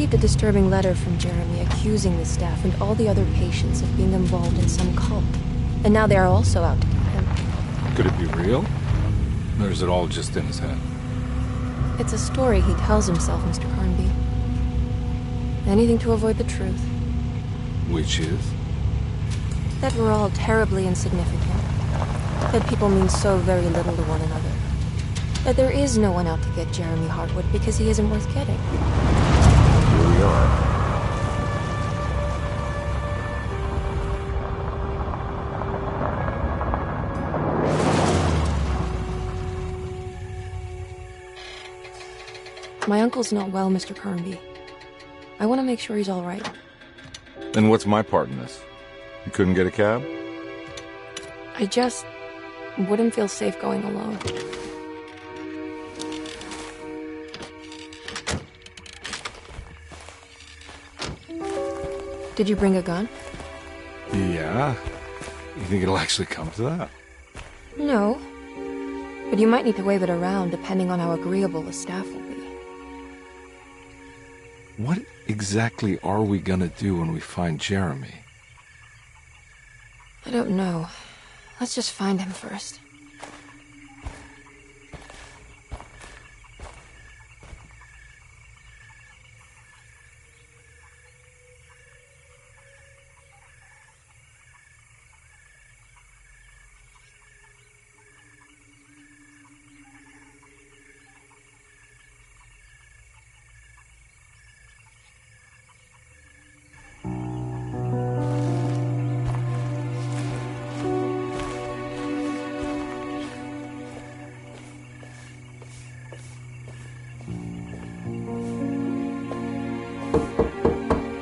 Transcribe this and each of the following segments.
received a disturbing letter from Jeremy accusing the staff and all the other patients of being involved in some cult. And now they are also out to get him. Could it be real? Or is it all just in his head? It's a story he tells himself, Mr. Carnby. Anything to avoid the truth. Which is? That we're all terribly insignificant. That people mean so very little to one another. That there is no one out to get Jeremy Hartwood because he isn't worth getting. Here we are. My uncle's not well, Mr. Carnby. I want to make sure he's all right. Then what's my part in this? You couldn't get a cab? I just wouldn't feel safe going alone. Did you bring a gun? Yeah. You think it'll actually come to that? No. But you might need to wave it around depending on how agreeable the staff will be. What exactly are we gonna do when we find Jeremy? I don't know. Let's just find him first.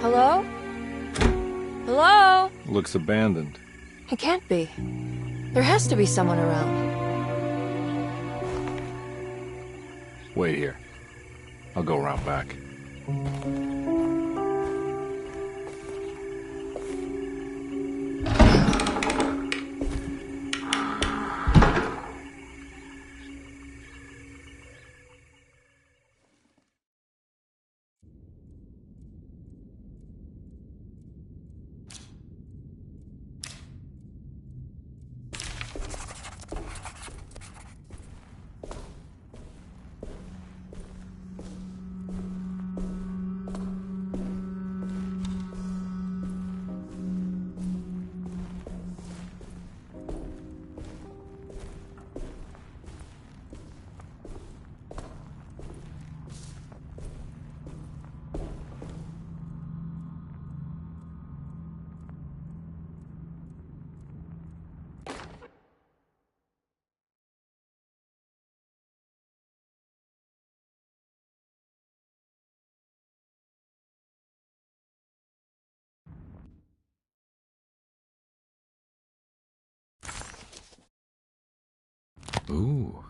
Hello? Hello? Looks abandoned. It can't be. There has to be someone around. Wait here. I'll go around back. Ooh.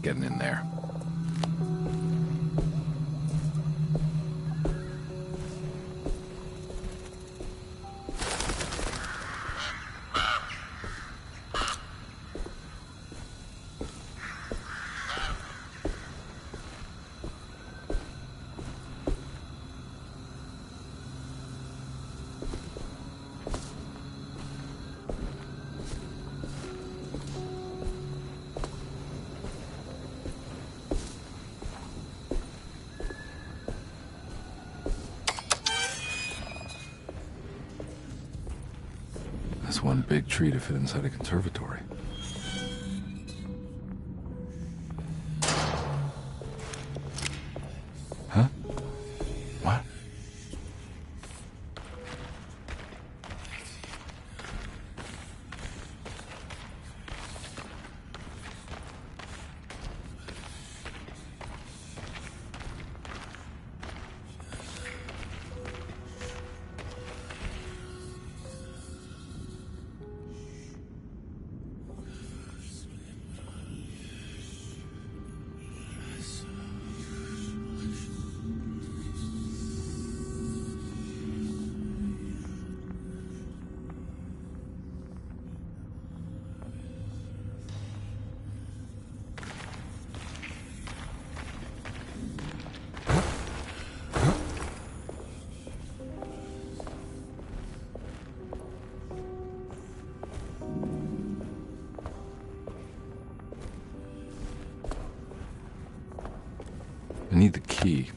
getting in there. That's one big tree to fit inside a conservatory. Huh? What? I need the key.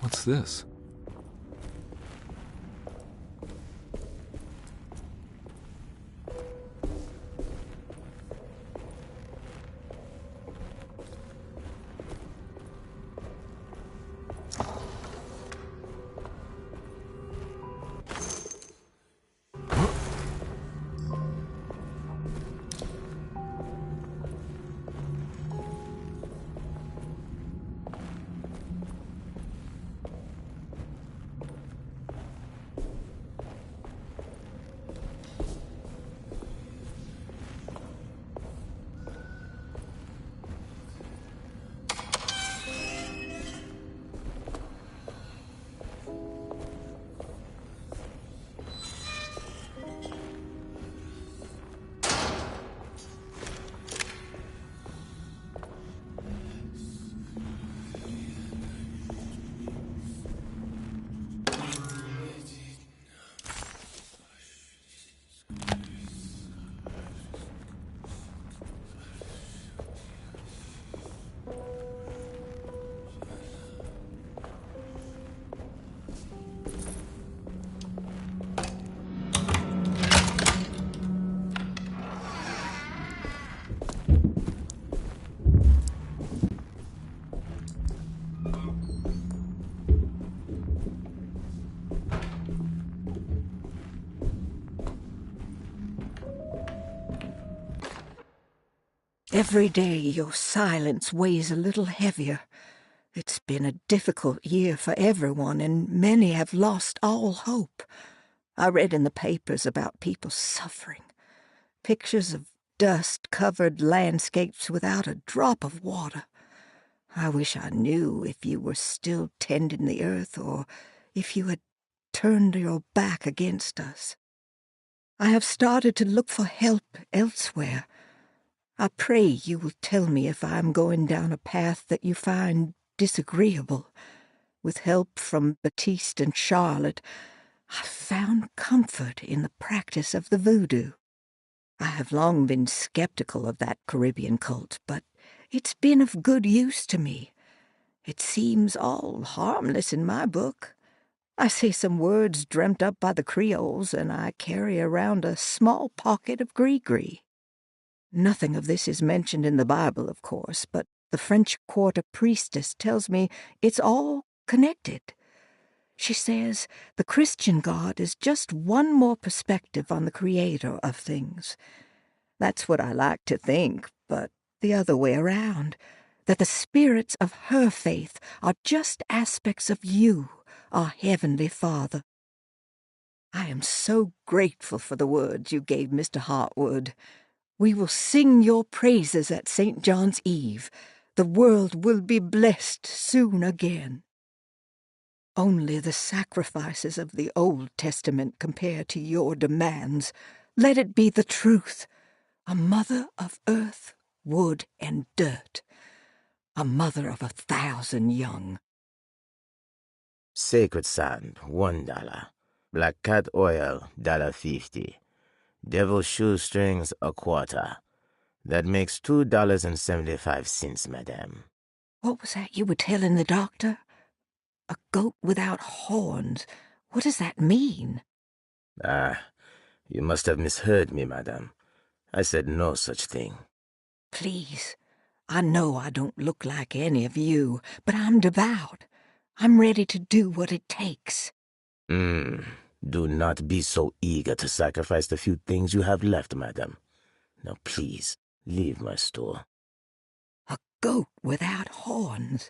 What's this? Every day your silence weighs a little heavier. It's been a difficult year for everyone, and many have lost all hope. I read in the papers about people suffering. Pictures of dust-covered landscapes without a drop of water. I wish I knew if you were still tending the earth or if you had turned your back against us. I have started to look for help elsewhere. I pray you will tell me if I am going down a path that you find disagreeable. With help from Baptiste and Charlotte, I found comfort in the practice of the voodoo. I have long been skeptical of that Caribbean cult, but it's been of good use to me. It seems all harmless in my book. I say some words dreamt up by the Creoles, and I carry around a small pocket of gree-gree. Nothing of this is mentioned in the Bible, of course, but the French Quarter priestess tells me it's all connected. She says the Christian God is just one more perspective on the creator of things. That's what I like to think, but the other way around, that the spirits of her faith are just aspects of you, our Heavenly Father. I am so grateful for the words you gave Mr. Hartwood. We will sing your praises at St. John's Eve. The world will be blessed soon again. Only the sacrifices of the Old Testament compare to your demands. Let it be the truth. A mother of earth, wood, and dirt. A mother of 1,000 young. Sacred sand, $1. Black cat oil, $1.50. Devil shoestrings, a quarter. That makes $2.75, madame. What was that you were telling the doctor? A goat without horns. What does that mean? Ah, you must have misheard me, madame. I said no such thing. Please, I know I don't look like any of you, but I'm devout. I'm ready to do what it takes. Do not be so eager to sacrifice the few things you have left, madame. Now please, leave my store. A goat without horns.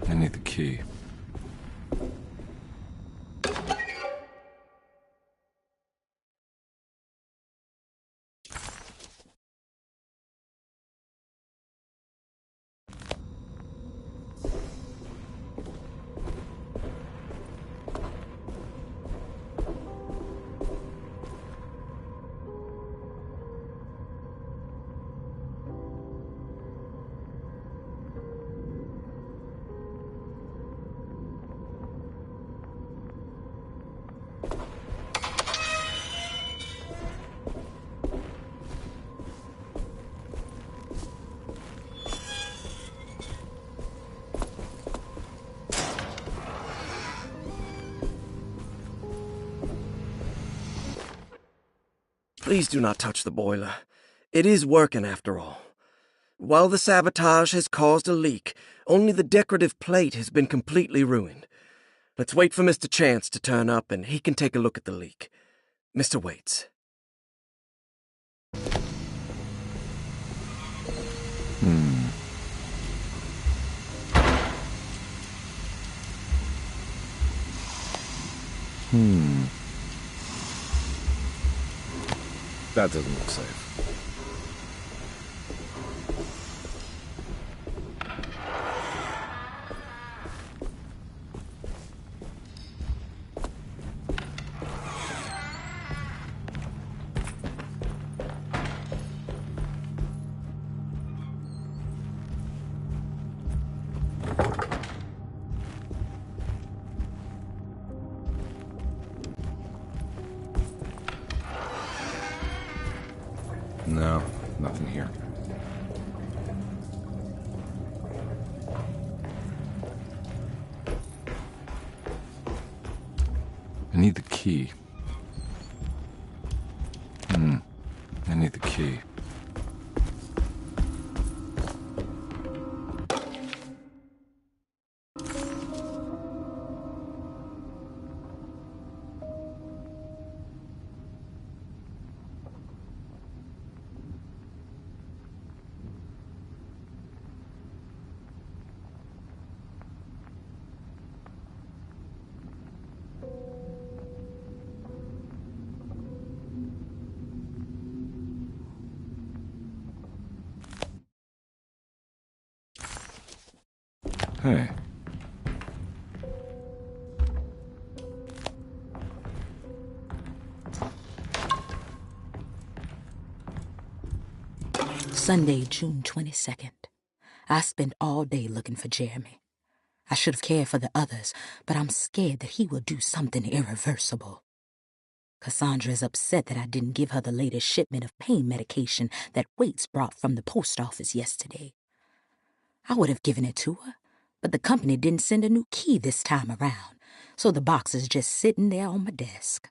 I need the key. Please do not touch the boiler. It is working after all. While the sabotage has caused a leak, only the decorative plate has been completely ruined. Let's wait for Mr. Chance to turn up and he can take a look at the leak. Mr. Waits. That doesn't look safe. No, nothing here. I need the key. I need the key. Hey. Sunday, June 22nd. I spent all day looking for Jeremy. I should have cared for the others, but I'm scared that he will do something irreversible. Cassandra is upset that I didn't give her the latest shipment of pain medication that Waits brought from the post office yesterday. I would have given it to her, but the company didn't send a new key this time around, so the box is just sitting there on my desk.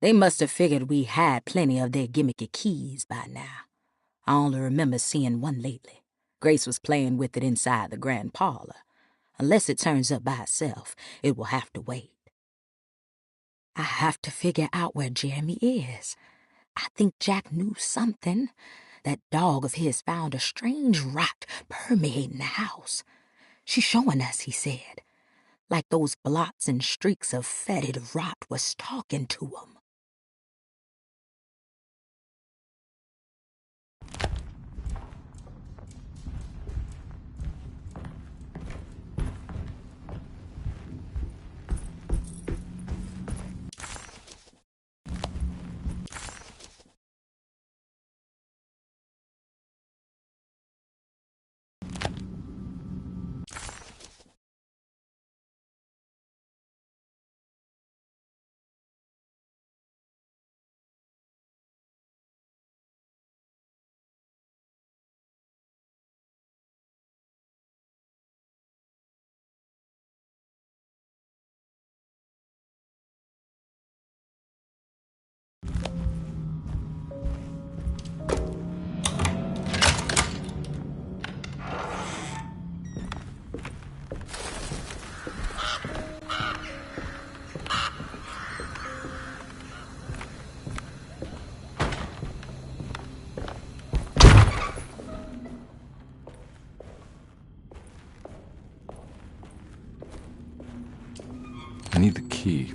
They must have figured we had plenty of their gimmicky keys by now. I only remember seeing one lately. Grace was playing with it inside the grand parlor. Unless it turns up by itself, it will have to wait. I have to figure out where Jeremy is. I think Jack knew something. That dog of his found a strange rot permeating the house. She's showing us, he said. Like those blots and streaks of fetid rot was talking to him. I need the key.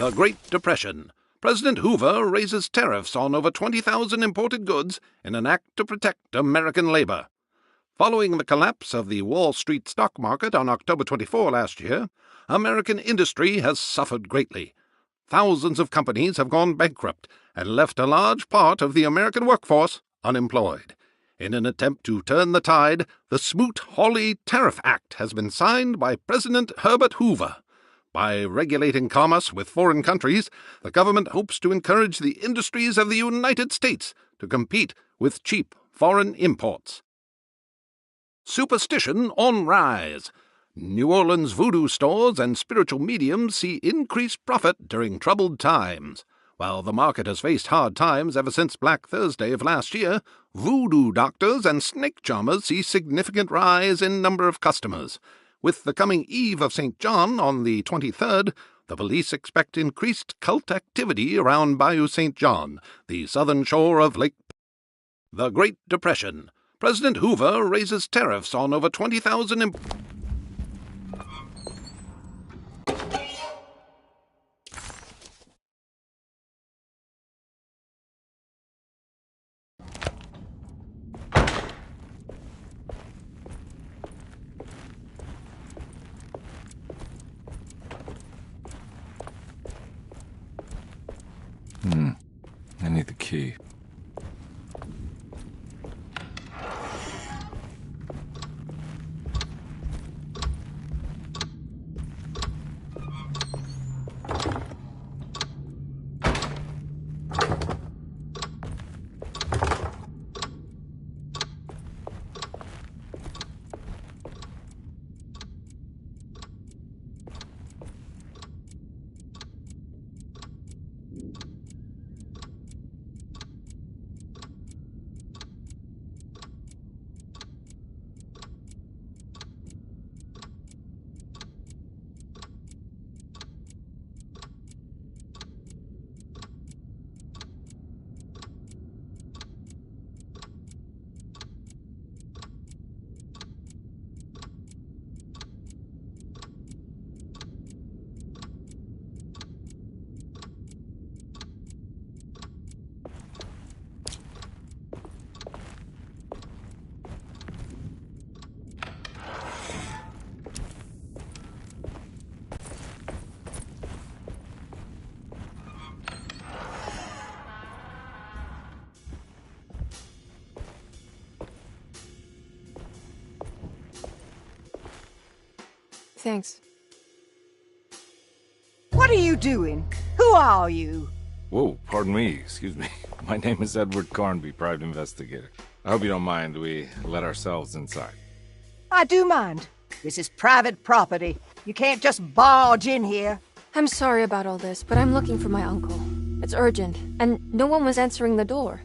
The Great Depression. President Hoover raises tariffs on over 20,000 imported goods in an act to protect American labor. Following the collapse of the Wall Street stock market on October 24 last year, American industry has suffered greatly. Thousands of companies have gone bankrupt and left a large part of the American workforce unemployed. In an attempt to turn the tide, the Smoot-Hawley Tariff Act has been signed by President Herbert Hoover. By regulating commerce with foreign countries, the government hopes to encourage the industries of the United States to compete with cheap foreign imports. Superstition on rise. New Orleans voodoo stores and spiritual mediums see increased profit during troubled times. While the market has faced hard times ever since Black Thursday of last year, voodoo doctors and snake charmers see significant rise in number of customers. With the coming Eve of St. John on the 23rd, the police expect increased cult activity around Bayou St. John, the southern shore of Lake. The Great Depression. President Hoover raises tariffs on over 20,000 I need the key. Thanks. What are you doing? Who are you? Whoa, pardon me, excuse me. My name is Edward Carnby, private investigator. I hope you don't mind we let ourselves inside. I do mind. This is private property. You can't just barge in here. I'm sorry about all this, but I'm looking for my uncle. It's urgent, and no one was answering the door.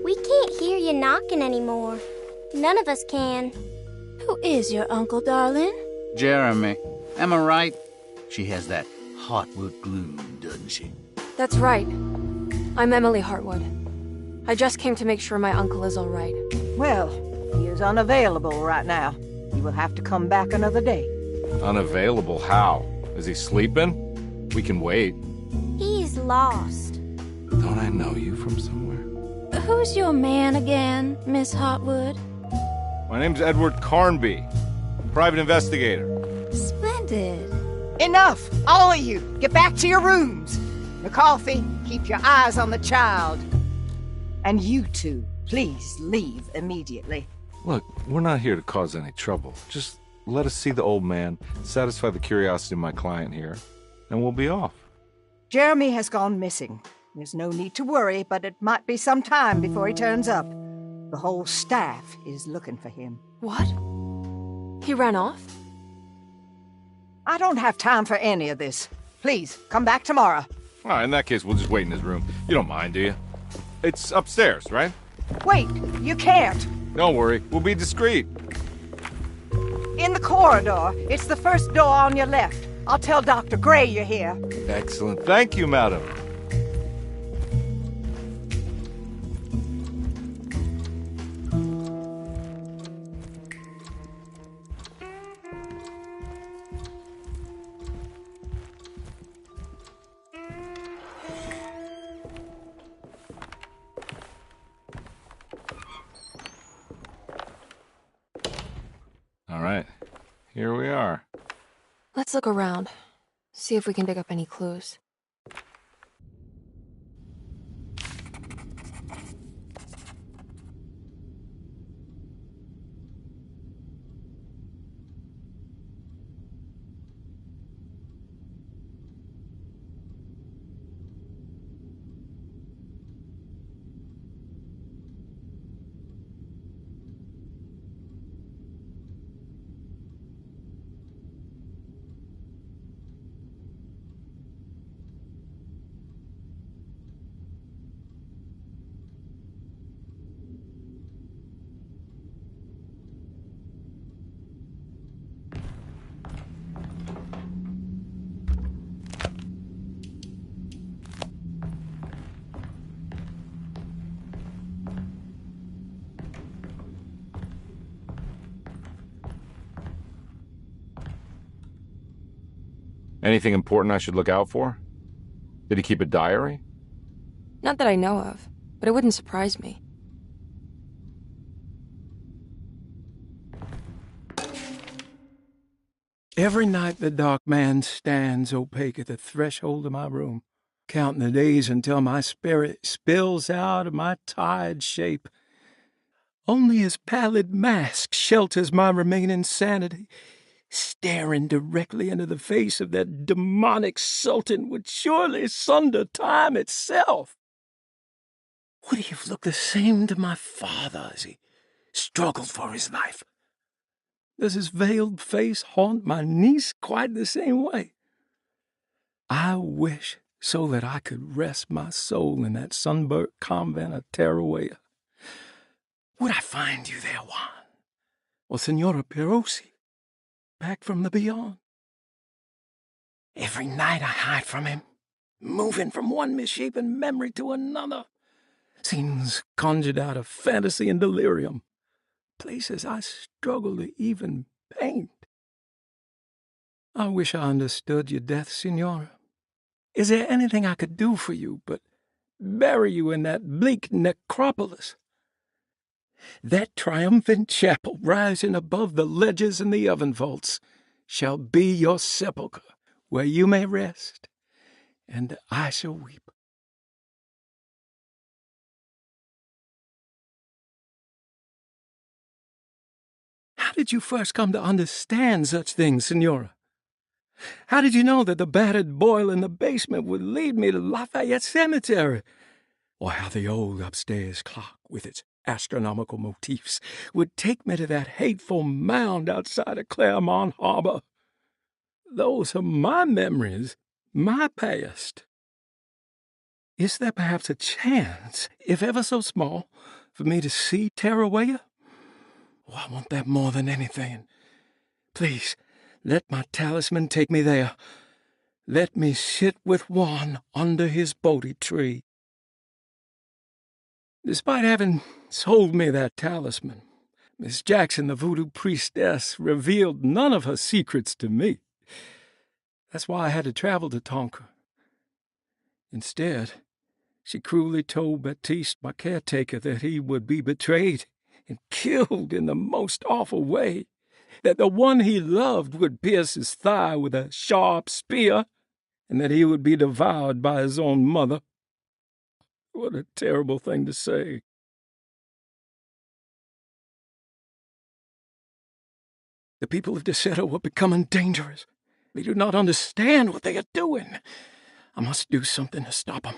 We can't hear you knocking anymore. None of us can. Who is your uncle, darling? Jeremy. Am I right? She has that Hartwood gloom, doesn't she? That's right. I'm Emily Hartwood. I just came to make sure my uncle is all right. Well, he is unavailable right now. You will have to come back another day. Unavailable how? Is he sleeping? We can wait. He's lost. Don't I know you from somewhere? Who's your man again, Miss Hartwood? My name's Edward Carnby, private investigator. Splendid. Enough! All of you! Get back to your rooms! McCarthy, keep your eyes on the child. And you two, please leave immediately. Look, we're not here to cause any trouble. Just let us see the old man, satisfy the curiosity of my client here, and we'll be off. Jeremy has gone missing. There's no need to worry, but it might be some time before he turns up. The whole staff is looking for him. What? He ran off? I don't have time for any of this. Please, come back tomorrow. All right, in that case, we'll just wait in his room. You don't mind, do you? It's upstairs, right? Wait, you can't. Don't worry, we'll be discreet. In the corridor. It's the first door on your left. I'll tell Dr. Gray you're here. Excellent. Thank you, madam. All right, here we are. Let's look around. See if we can dig up any clues. Anything important I should look out for? Did he keep a diary? Not that I know of, but it wouldn't surprise me. Every night the dark man stands opaque at the threshold of my room, counting the days until my spirit spills out of my tired shape. Only his pallid mask shelters my remaining sanity. Staring directly into the face of that demonic sultan would surely sunder time itself. Would he have looked the same to my father as he struggled for his life? Does his veiled face haunt my niece quite the same way? I wish so that I could rest my soul in that sunburnt convent of Tarawea. Would I find you there, Juan? Or Senora Perosi? Back from the beyond. Every night I hide from him, moving from one misshapen memory to another. Scenes conjured out of fantasy and delirium. Places I struggle to even paint. I wish I understood your death, Senora. Is there anything I could do for you but bury you in that bleak necropolis? That triumphant chapel rising above the ledges and the oven vaults shall be your sepulchre, where you may rest, and I shall weep. How did you first come to understand such things, Senora? How did you know that the battered boiler in the basement would lead me to Lafayette Cemetery? Or how the old upstairs clock, with its astronomical motifs, would take me to that hateful mound outside of Claremont Harbor? Those are my memories, my past. Is there perhaps a chance, if ever so small, for me to see Tarawaya? Oh, I want that more than anything. Please, let my talisman take me there. Let me sit with Juan under his Bodhi tree. Despite having sold me that talisman, Miss Jackson, the voodoo priestess, revealed none of her secrets to me. That's why I had to travel to Tonka. Instead, she cruelly told Baptiste, my caretaker, that he would be betrayed and killed in the most awful way, that the one he loved would pierce his thigh with a sharp spear, and that he would be devoured by his own mother. What a terrible thing to say. The people of Deseto are becoming dangerous. They do not understand what they are doing. I must do something to stop them.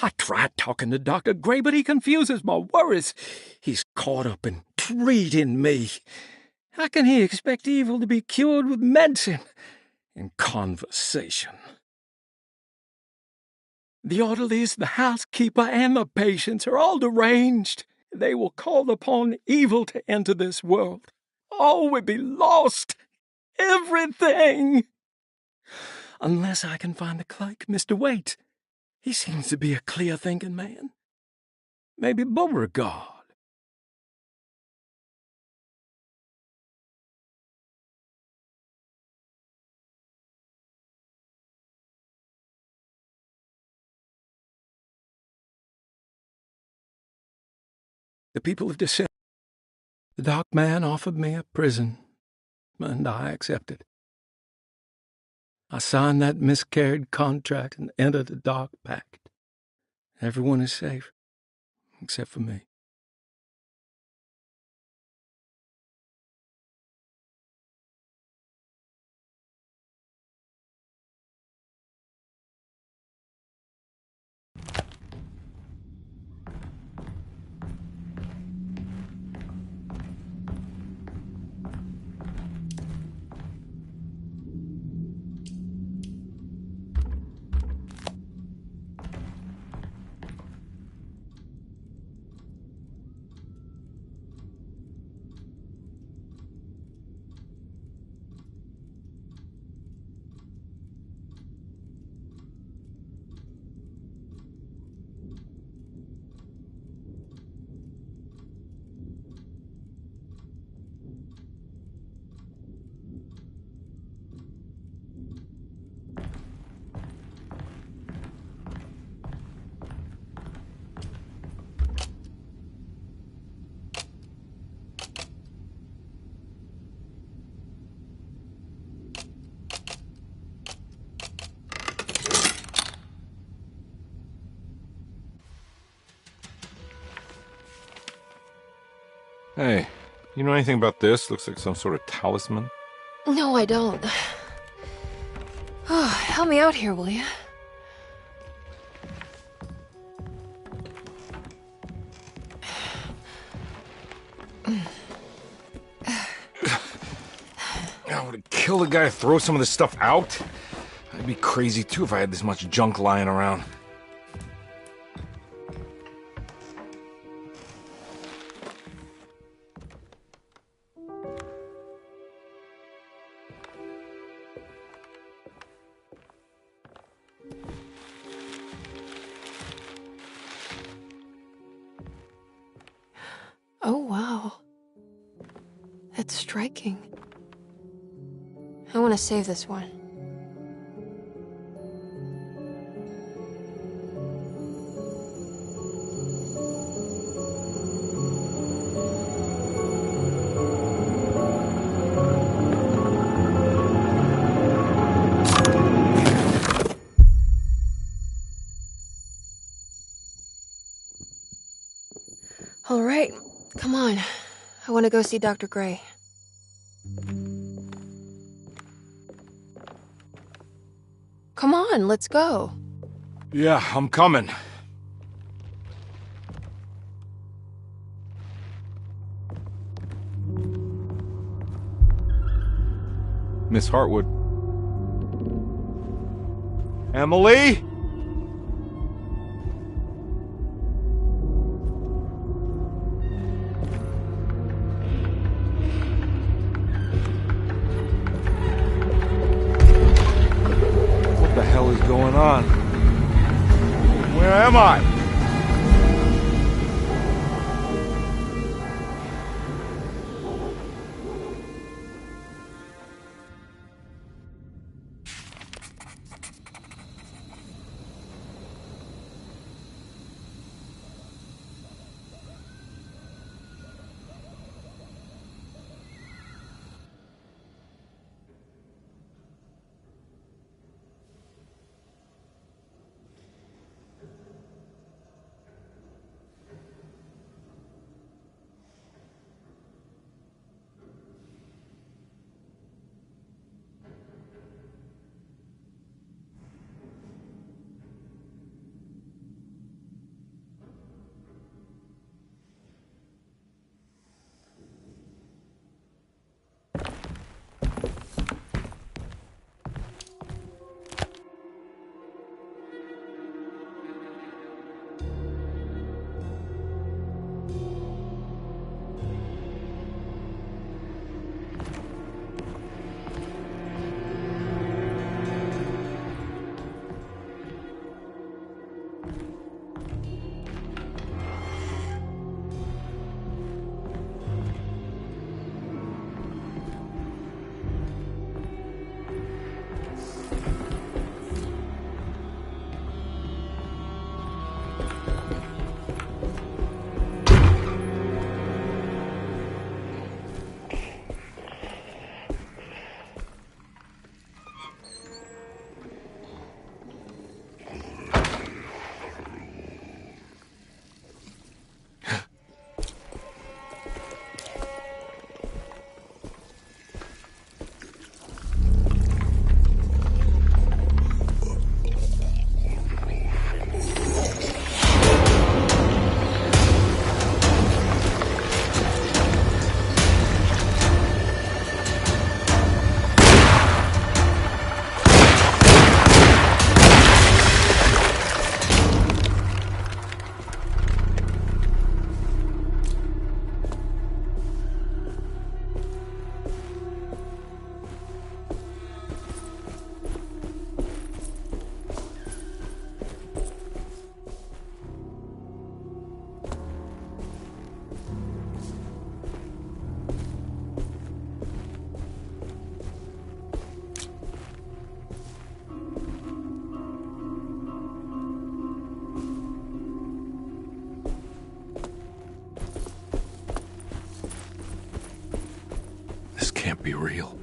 I tried talking to Dr. Gray, but he confuses my worries. He's caught up in treating me. How can he expect evil to be cured with medicine and conversation? The orderlies, the housekeeper, and the patients are all deranged. They will call upon evil to enter this world. All will be lost. Everything. Unless I can find the clerk, Mr. Waite. He seems to be a clear-thinking man. Maybe Beauregard. The people of Deseto. The dark man offered me a prison, and I accepted. I signed that miscarried contract and entered the dark pact. Everyone is safe, except for me. Hey, you know anything about this? Looks like some sort of talisman. No, I don't. Oh, help me out here, will you? I would kill a guy to throw some of this stuff out. I'd be crazy too if I had this much junk lying around. Oh, wow. That's striking. I want to save this one. All right, come on. I want to go see Dr. Gray. on, let's go. Yeah, I'm coming. Miss Hartwood. Emily? What the hell is going on? Where am I? Can't be real.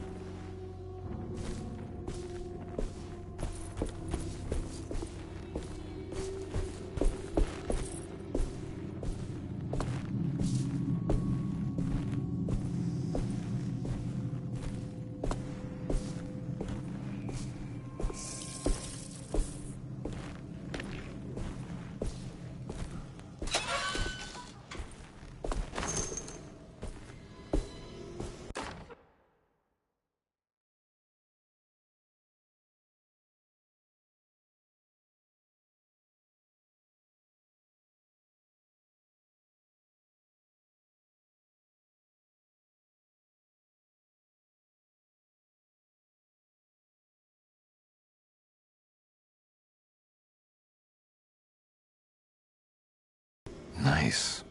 Nice.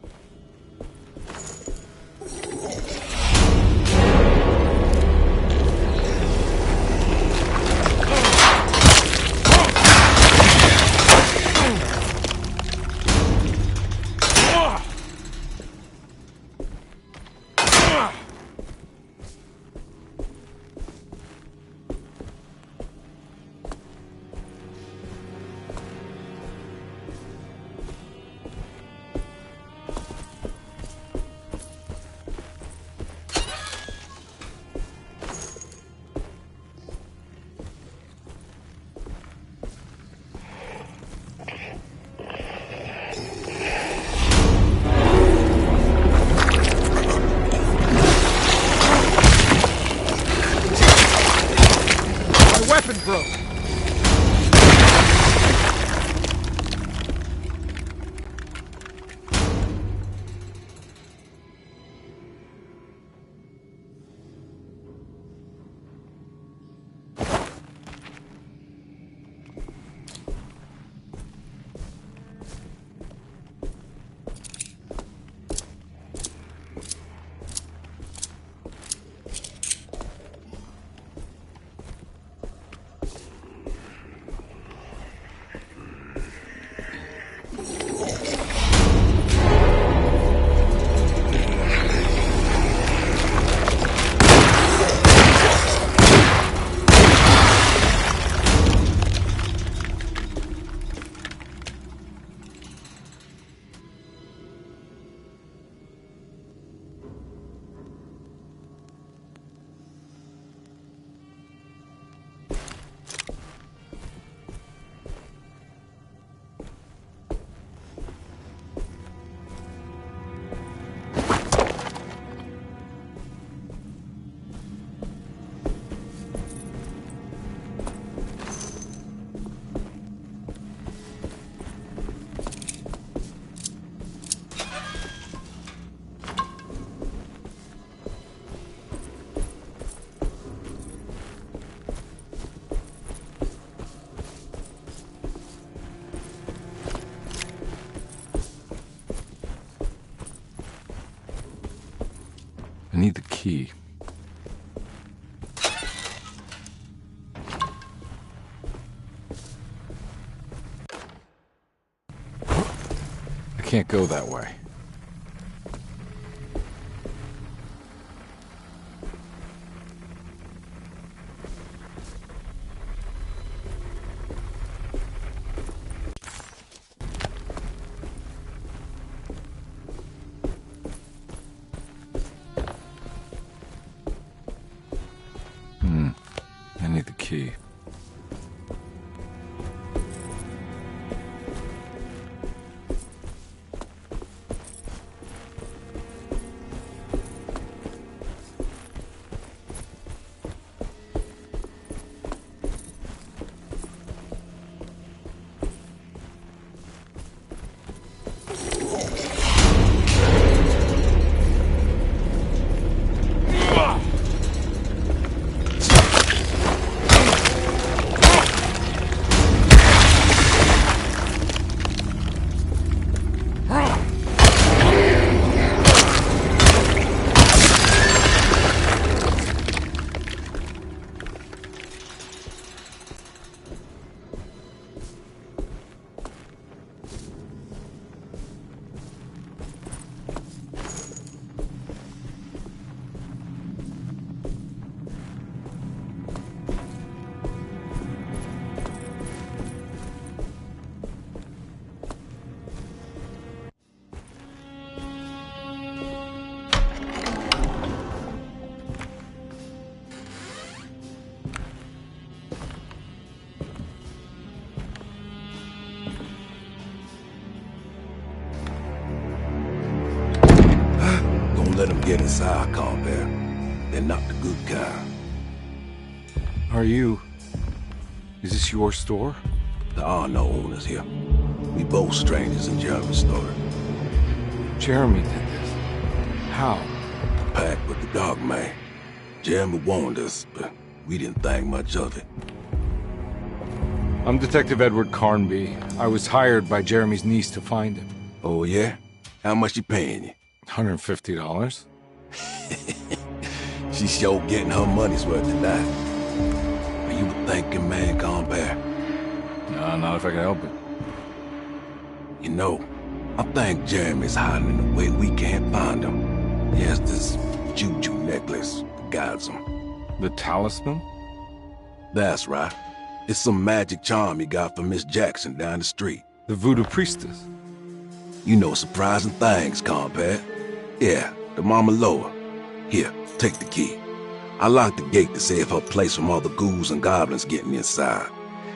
weapon broke. I need the key. I can't go that way. I need the key. Let them get inside, Combat. They're not the good kind. Are you... Is this your store? There are no owners here. We both strangers in Jeremy's story. Jeremy did this. How? The pact with the Dog Man. Jeremy warned us, but we didn't think much of it. I'm Detective Edward Carnby. I was hired by Jeremy's niece to find him. Oh, yeah? How much she paying you? $150. She's sure getting her money's worth tonight. Are you a thinking man, Combat? No, not if I can help it. You know, I think Jeremy's hiding in a way we can't find him. He has this juju necklace that guides him. The talisman? That's right. It's some magic charm he got from Miss Jackson down the street. The voodoo priestess? You know surprising things, Combat. Yeah, the Mama Loa. Here, take the key. I locked the gate to save her place from all the ghouls and goblins getting inside.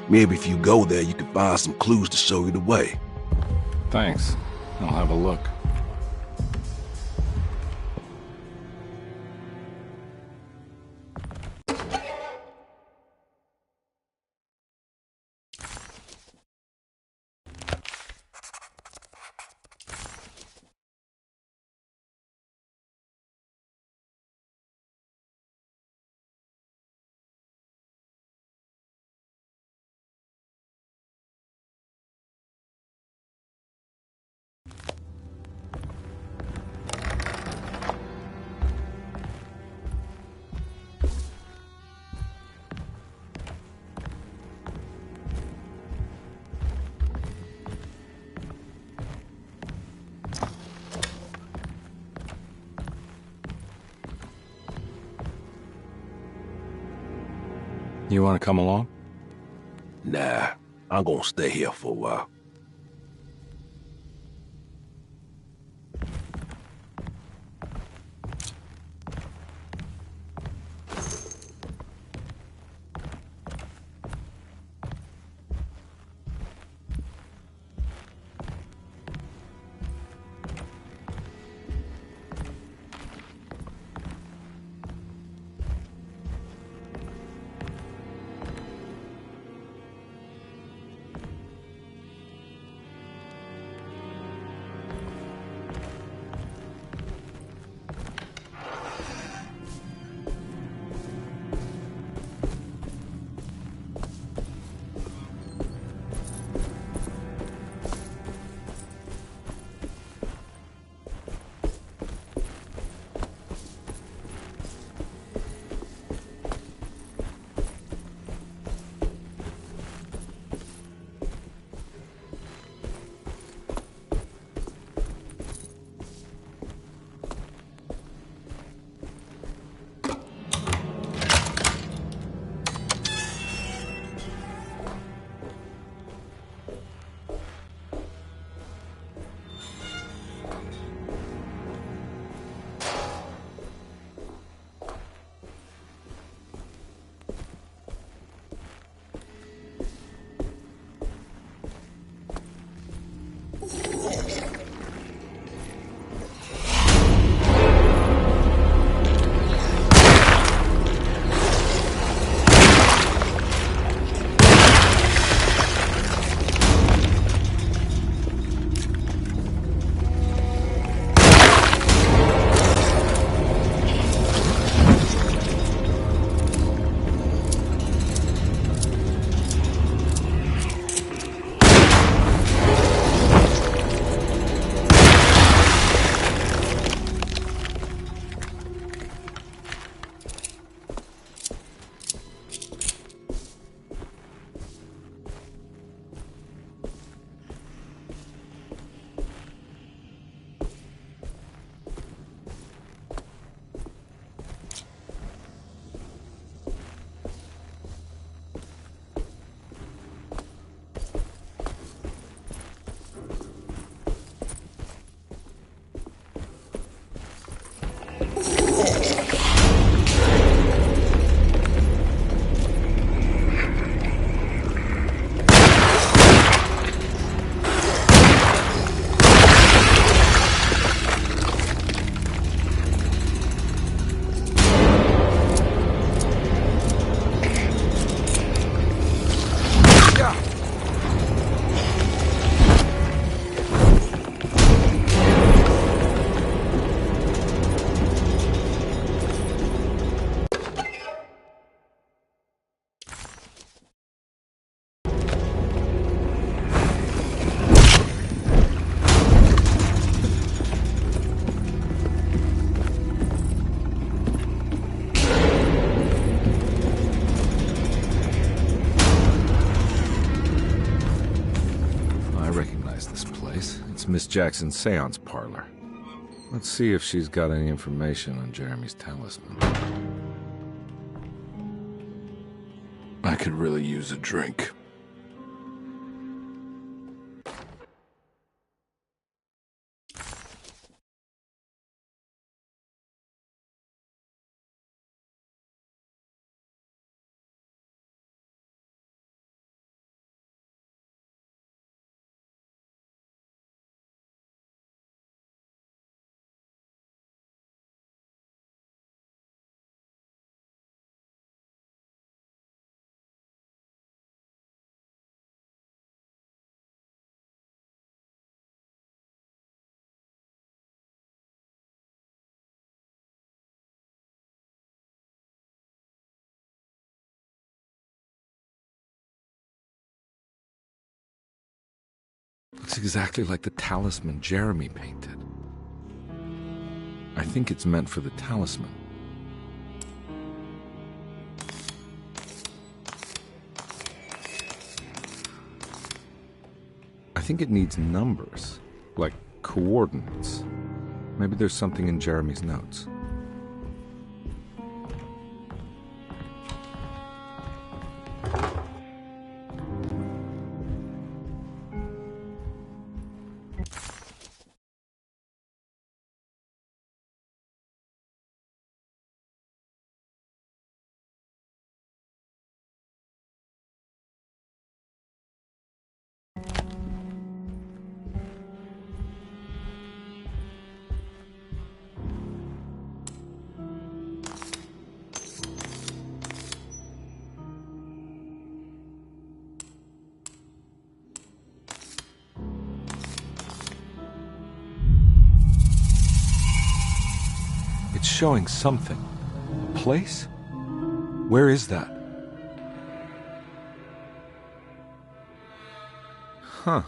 Maybe if you go there, you can find some clues to show you the way. Thanks. I'll have a look. You want to come along? Nah, I'm gonna stay here for a while. It's Miss Jackson's seance parlor. Let's see if she's got any information on Jeremy's talisman. I could really use a drink. Looks exactly like the talisman Jeremy painted. I think it's meant for the talisman. I think it needs numbers, like coordinates. Maybe there's something in Jeremy's notes. showing something. Place? Where is that? Huh.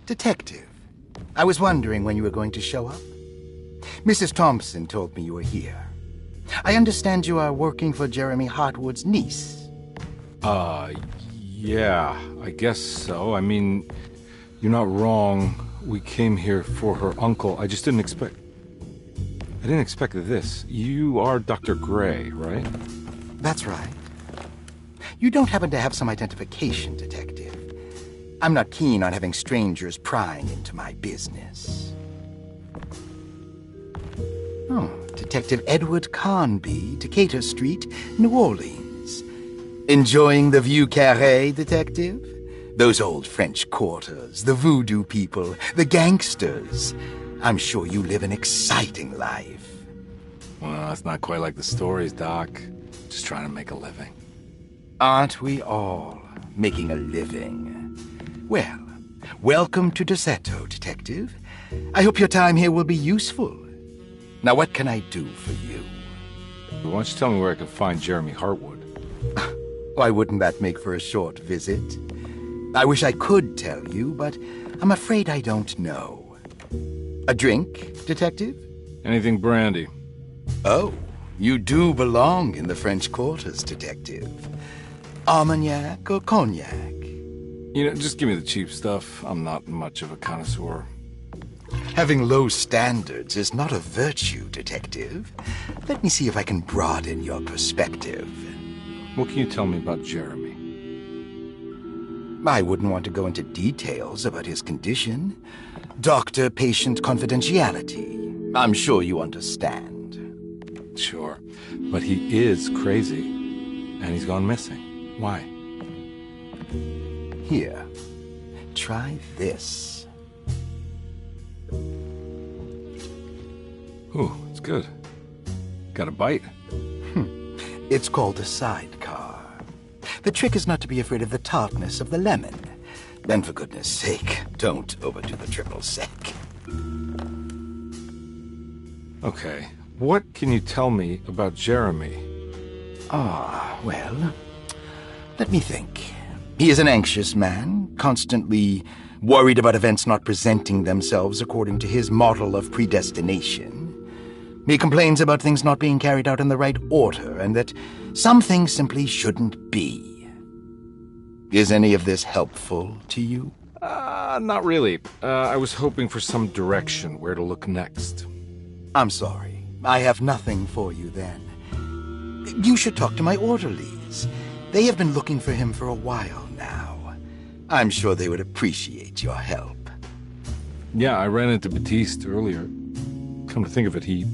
Detective, I was wondering when you were going to show up. Mrs. Thompson told me you were here. I understand you are working for Jeremy Hartwood's niece. Yeah, I guess so. I mean, you're not wrong. We came here for her uncle. I just didn't expect... I didn't expect this. You are Dr. Gray, right? That's right. You don't happen to have some identification, Detective. I'm not keen on having strangers prying into my business. Oh, Detective Edward Carnby, Decatur Street, New Orleans. Enjoying the Vieux Carré, Detective? Those old French quarters, the voodoo people, the gangsters. I'm sure you live an exciting life. Well, it's not quite like the stories, Doc. Just trying to make a living. Aren't we all making a living? Well, welcome to Deseto, Detective. I hope your time here will be useful. Now, what can I do for you? Why don't you tell me where I can find Jeremy Hartwood? Why wouldn't that make for a short visit? I wish I could tell you, but I'm afraid I don't know. A drink, Detective? Anything brandy. Oh, you do belong in the French quarters, Detective. Armagnac or cognac? You know, just give me the cheap stuff. I'm not much of a connoisseur. Having low standards is not a virtue, Detective. Let me see if I can broaden your perspective. What can you tell me about Jeremy? I wouldn't want to go into details about his condition. Doctor-patient confidentiality. I'm sure you understand. Sure, but he is crazy, and he's gone missing. Why? Here, try this. Ooh, it's good. Got a bite? It's called a sidecar. The trick is not to be afraid of the tartness of the lemon. Then, for goodness sake, don't overdo the triple sec. Okay, what can you tell me about Jeremy? Well, let me think. He is an anxious man, constantly worried about events not presenting themselves according to his model of predestination. He complains about things not being carried out in the right order, and that some things simply shouldn't be. Is any of this helpful to you? Not really. I was hoping for some direction where to look next. I'm sorry. I have nothing for you then. You should talk to my orderlies. They have been looking for him for a while now. I'm sure they would appreciate your help. Yeah, I ran into Batiste earlier. Come to think of it, he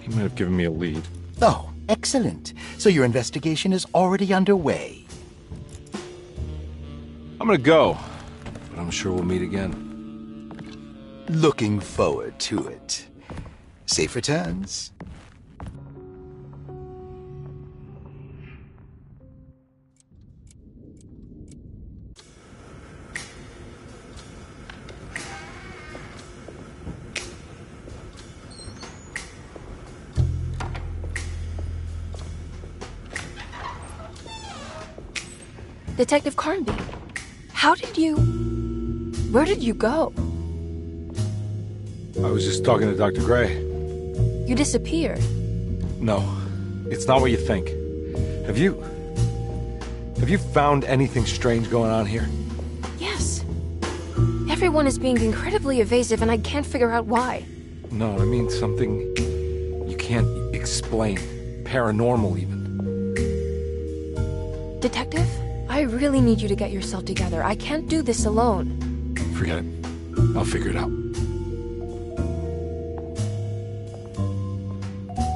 might have given me a lead. Oh, excellent. So your investigation is already underway. I'm gonna go, but I'm sure we'll meet again. Looking forward to it. Safe returns. Detective Carnby, where did you go? I was just talking to Dr. Gray. You disappeared. No, it's not what you think. Have you found anything strange going on here? Yes. Everyone is being incredibly evasive and I can't figure out why. No, I mean something you can't explain. Paranormal, even. Detective, I really need you to get yourself together. I can't do this alone. Forget it. I'll figure it out.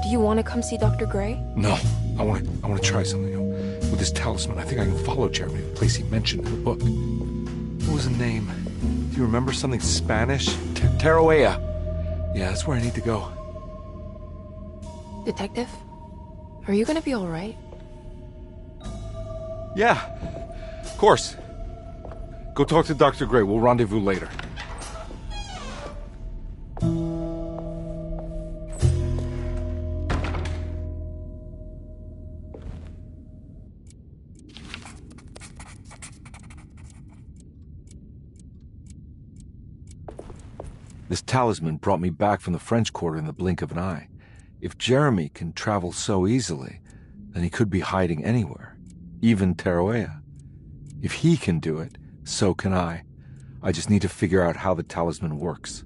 Do you want to come see Dr. Gray? No, I want to try something. With this talisman, I think I can follow Jeremy to the place he mentioned in the book. What was the name? Do you remember something Spanish? Tarawea. Yeah, that's where I need to go. Detective, Are you gonna be alright? Yeah, of course. Go talk to Dr. Gray. We'll rendezvous later. This talisman brought me back from the French Quarter in the blink of an eye. If Jeremy can travel so easily, then he could be hiding anywhere, even Tarawea. If he can do it, so can I. I just need to figure out how the talisman works.